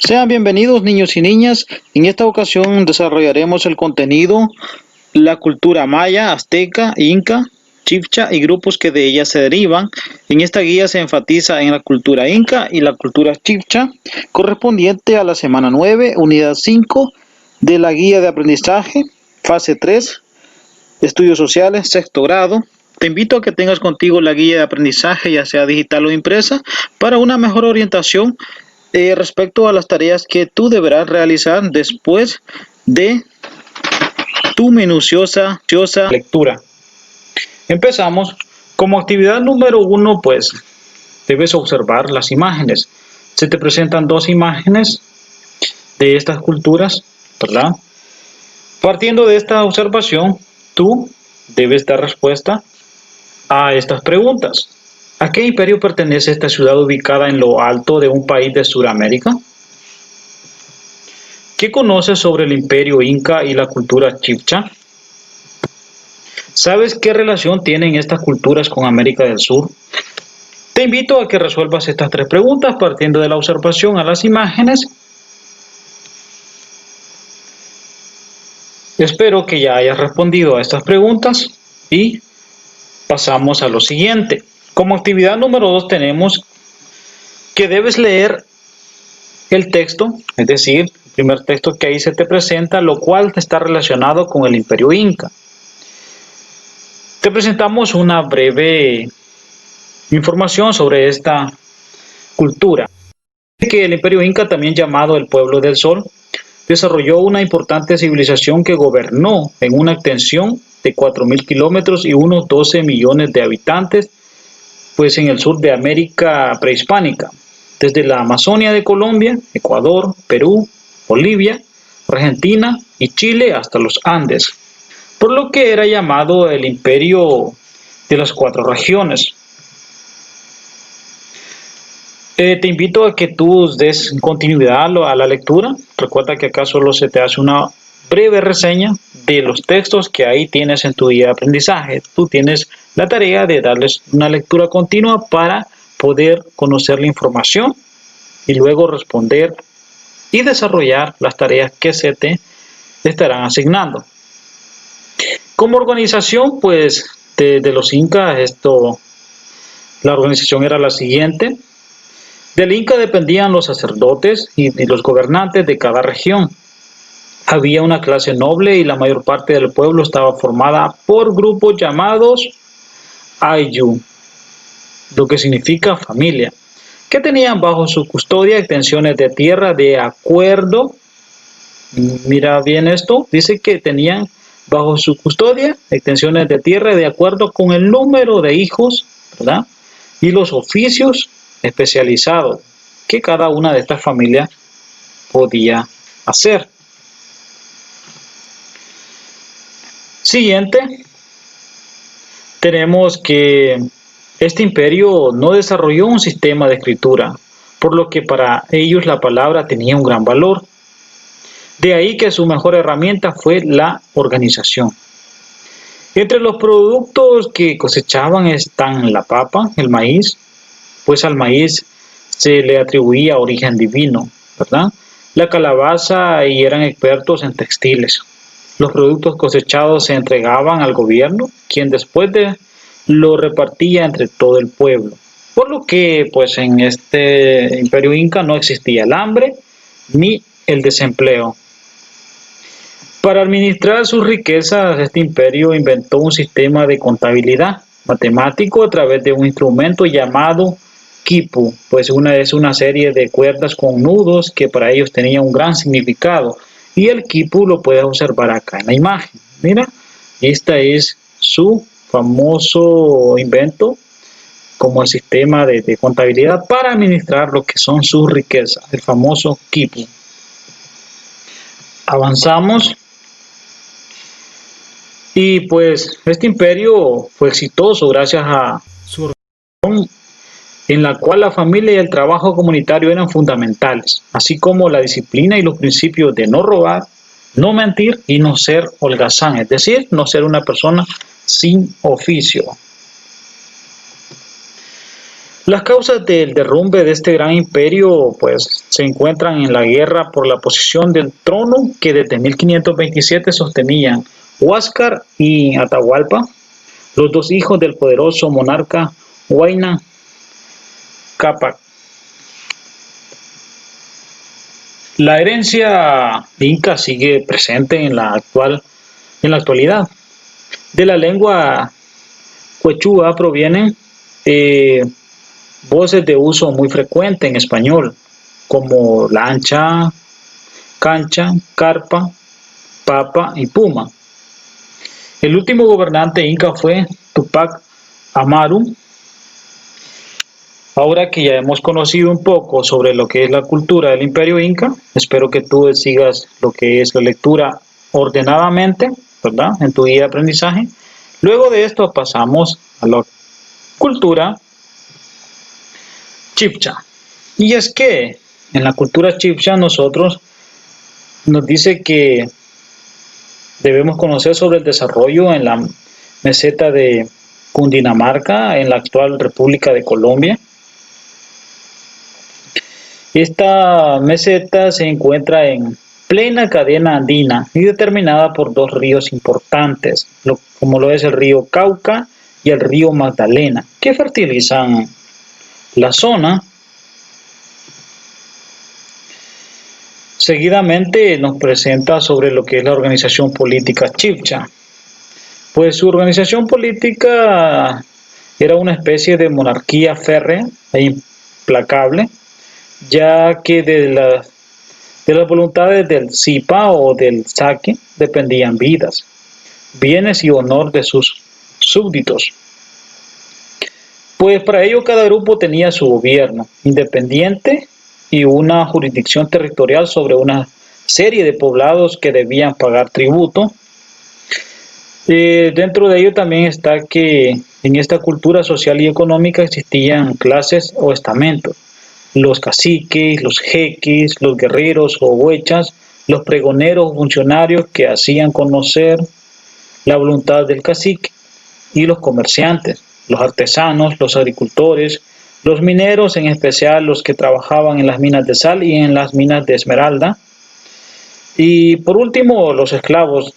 Sean bienvenidos niños y niñas. En esta ocasión desarrollaremos el contenido, la cultura maya, azteca, inca, chibcha y grupos que de ella se derivan. En esta guía se enfatiza en la cultura inca y la cultura chibcha, correspondiente a la semana 9, unidad 5 de la guía de aprendizaje, fase 3, estudios sociales, sexto grado. Te invito a que tengas contigo la guía de aprendizaje, ya sea digital o impresa, para una mejor orientación respecto a las tareas que tú deberás realizar después de tu minuciosa lectura. Empezamos. Como actividad número 1, pues debes observar las imágenes. Se te presentan dos imágenes de estas culturas, ¿verdad? Partiendo de esta observación, tú debes dar respuesta a estas preguntas. ¿A qué imperio pertenece esta ciudad ubicada en lo alto de un país de Sudamérica? ¿Qué conoces sobre el imperio inca y la cultura chibcha? ¿Sabes qué relación tienen estas culturas con América del Sur? Te invito a que resuelvas estas tres preguntas partiendo de la observación a las imágenes. Espero que ya hayas respondido a estas preguntas y pasamos a lo siguiente. Como actividad número 2 tenemos que debes leer el texto, es decir, el primer texto que ahí se te presenta, lo cual está relacionado con el imperio inca. Te presentamos una breve información sobre esta cultura. Que el imperio inca, también llamado el pueblo del sol, desarrolló una importante civilización que gobernó en una extensión de 4.000 kilómetros y unos 12 millones de habitantes, pues en el sur de América prehispánica, desde la Amazonia de Colombia, Ecuador, Perú, Bolivia, Argentina y Chile hasta los Andes, por lo que era llamado el imperio de las 4 regiones. Te invito a que tú des continuidad a la lectura. Recuerda que acá solo se te hace una breve reseña de los textos que ahí tienes en tu guía de aprendizaje. Tú tienes la tarea de darles una lectura continua para poder conocer la información y luego responder y desarrollar las tareas que se te estarán asignando. Como organización, pues, de los incas, la organización era la siguiente. Del Inca dependían los sacerdotes y los gobernantes de cada región. Había una clase noble y la mayor parte del pueblo estaba formada por grupos llamados Ayllu, lo que significa familia, que tenían bajo su custodia extensiones de tierra de acuerdo, mira bien esto, dice que tenían bajo su custodia extensiones de tierra de acuerdo con el número de hijos, ¿verdad? Y los oficios especializados que cada una de estas familias podía hacer. Siguiente, tenemos que este imperio no desarrolló un sistema de escritura, por lo que para ellos la palabra tenía un gran valor. De ahí que su mejor herramienta fue la organización. Entre los productos que cosechaban están la papa, el maíz, pues al maíz se le atribuía origen divino, ¿verdad? La calabaza, y eran expertos en textiles. Los productos cosechados se entregaban al gobierno, quien después lo repartía entre todo el pueblo. Por lo que, pues en este imperio inca no existía el hambre ni el desempleo. Para administrar sus riquezas, este imperio inventó un sistema de contabilidad matemático a través de un instrumento llamado quipu, pues es una serie de cuerdas con nudos que para ellos tenía un gran significado. Y el quipu lo puedes observar acá en la imagen. Mira, este es su famoso invento como el sistema de contabilidad para administrar lo que son sus riquezas, el famoso quipu. Avanzamos. Y pues este imperio fue exitoso gracias a su organización, en la cual la familia y el trabajo comunitario eran fundamentales, así como la disciplina y los principios de no robar, no mentir y no ser holgazán, es decir, no ser una persona sin oficio. Las causas del derrumbe de este gran imperio pues se encuentran en la guerra por la posesión del trono que desde 1527 sostenían Huáscar y Atahualpa, los dos hijos del poderoso monarca Huayna Cápac. La herencia inca sigue presente en la actualidad. De la lengua quechua provienen eh, voces de uso muy frecuente en español, como lancha, cancha, carpa, papa y puma. El último gobernante inca fue Tupac Amaru. Ahora que ya hemos conocido un poco sobre lo que es la cultura del imperio inca, espero que tú sigas lo que es la lectura ordenadamente, ¿verdad? En tu guía de aprendizaje. Luego de esto pasamos a la cultura chipcha. Y es que en la cultura chipcha nosotros nos dice que debemos conocer sobre el desarrollo en la meseta de Cundinamarca, en la actual República de Colombia. Esta meseta se encuentra en plena cadena andina y determinada por dos ríos importantes, como lo es el río Cauca y el río Magdalena, que fertilizan la zona. Seguidamente nos presenta sobre lo que es la organización política chibcha. Pues su organización política era una especie de monarquía férrea e implacable, ya que de las voluntades del Zipa o del Saque dependían vidas, bienes y honor de sus súbditos. Pues para ello cada grupo tenía su gobierno independiente y una jurisdicción territorial sobre una serie de poblados que debían pagar tributo. Dentro de ello también está que en esta cultura social y económica existían clases o estamentos: los caciques, los jeques, los guerreros o huechas, los pregoneros o funcionarios que hacían conocer la voluntad del cacique, y los comerciantes, los artesanos, los agricultores, los mineros, en especial los que trabajaban en las minas de sal y en las minas de esmeralda, y por último los esclavos,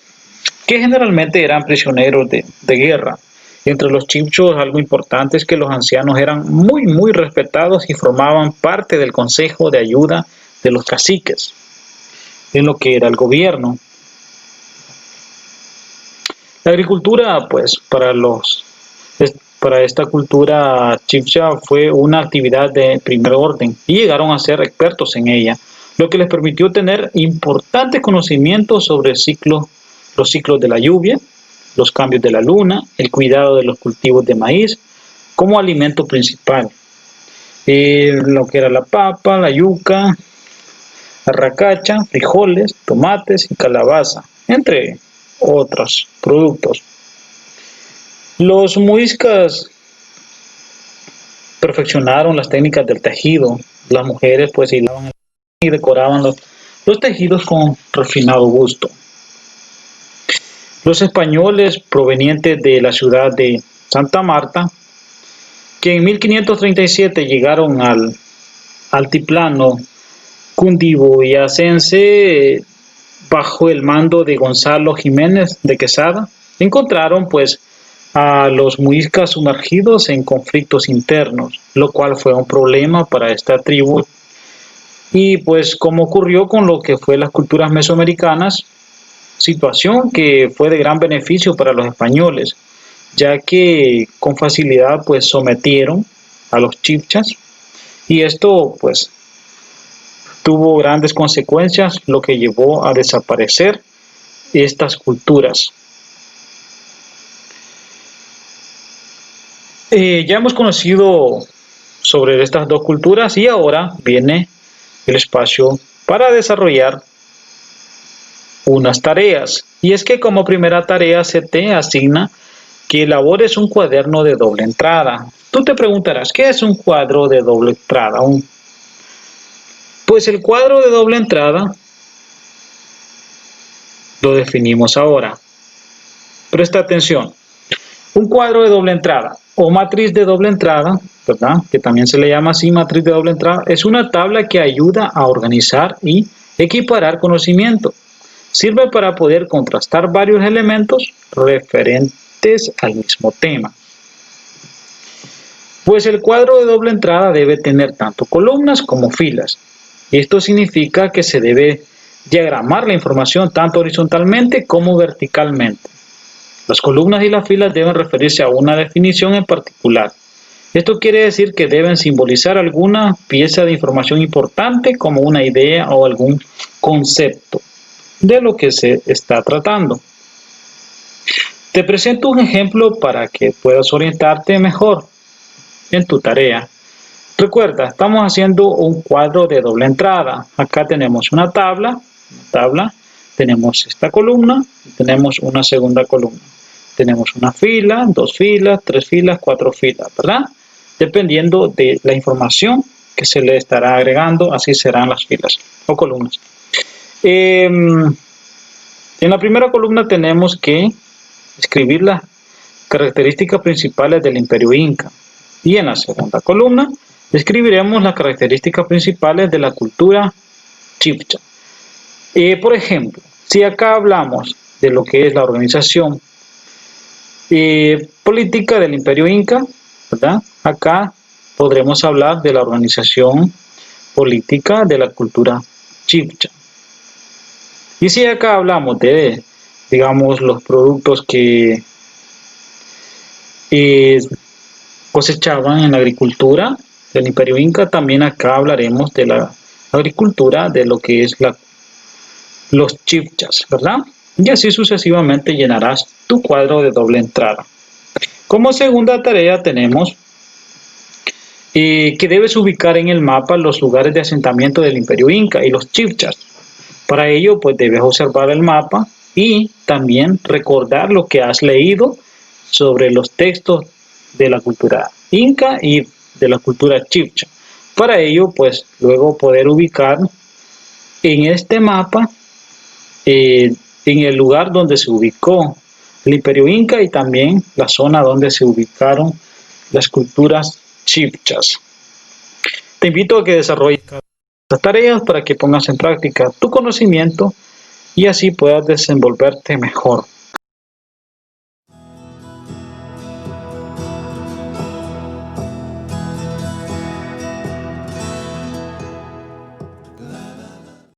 que generalmente eran prisioneros de guerra. Entre los chibchos algo importante es que los ancianos eran muy respetados y formaban parte del consejo de ayuda de los caciques en lo que era el gobierno. La agricultura, pues, para esta cultura chibcha fue una actividad de primer orden y llegaron a ser expertos en ella, lo que les permitió tener importantes conocimientos sobre los ciclos de la lluvia, los cambios de la luna, el cuidado de los cultivos de maíz como alimento principal, lo que era la papa, la yuca, la racacha, frijoles, tomates y calabaza, entre otros productos. Los muiscas perfeccionaron las técnicas del tejido. Las mujeres pues hilaban y decoraban los tejidos con refinado gusto. Los españoles provenientes de la ciudad de Santa Marta, que en 1537 llegaron al altiplano cundiboyacense bajo el mando de Gonzalo Jiménez de Quesada, encontraron pues a los muiscas sumergidos en conflictos internos, lo cual fue un problema para esta tribu. Y pues como ocurrió con lo que fue las culturas mesoamericanas, situación que fue de gran beneficio para los españoles, ya que con facilidad pues sometieron a los chibchas, y esto pues tuvo grandes consecuencias, lo que llevó a desaparecer estas culturas. Ya hemos conocido sobre estas dos culturas y ahora viene el espacio para desarrollar unas tareas. Y es que como primera tarea se te asigna que elabores un cuaderno de doble entrada. Tú te preguntarás, ¿qué es un cuadro de doble entrada? Pues el cuadro de doble entrada lo definimos ahora. Presta atención. Un cuadro de doble entrada o matriz de doble entrada, ¿verdad? Que también se le llama así matriz de doble entrada, es una tabla que ayuda a organizar y equiparar conocimiento. Sirve para poder contrastar varios elementos referentes al mismo tema. Pues el cuadro de doble entrada debe tener tanto columnas como filas. Esto significa que se debe diagramar la información tanto horizontalmente como verticalmente. Las columnas y las filas deben referirse a una definición en particular. Esto quiere decir que deben simbolizar alguna pieza de información importante como una idea o algún concepto de lo que se está tratando. Te presento un ejemplo para que puedas orientarte mejor en tu tarea. Recuerda, estamos haciendo un cuadro de doble entrada. Acá tenemos una tabla, tenemos esta columna y tenemos una segunda columna. Tenemos una fila, dos filas, tres filas, cuatro filas, ¿verdad? Dependiendo de la información que se le estará agregando, así serán las filas o columnas. En la primera columna tenemos que escribir las características principales del Imperio Inca. Y en la segunda columna escribiremos las características principales de la cultura chibcha. Por ejemplo, si acá hablamos de lo que es la organización política del Imperio Inca, ¿verdad? Acá podremos hablar de la organización política de la cultura chibcha. Y si acá hablamos de, digamos, los productos que cosechaban en la agricultura del Imperio Inca, también acá hablaremos de la agricultura de lo que es los chibchas, ¿verdad? Y así sucesivamente llenarás tu cuadro de doble entrada. Como segunda tarea tenemos que debes ubicar en el mapa los lugares de asentamiento del Imperio Inca y los chibchas. Para ello, pues debes observar el mapa y también recordar lo que has leído sobre los textos de la cultura inca y de la cultura chibcha. Para ello, pues luego poder ubicar en este mapa en el lugar donde se ubicó el Imperio Inca y también la zona donde se ubicaron las culturas chibchas. Te invito a que desarrolles estas tareas para que pongas en práctica tu conocimiento y así puedas desenvolverte mejor.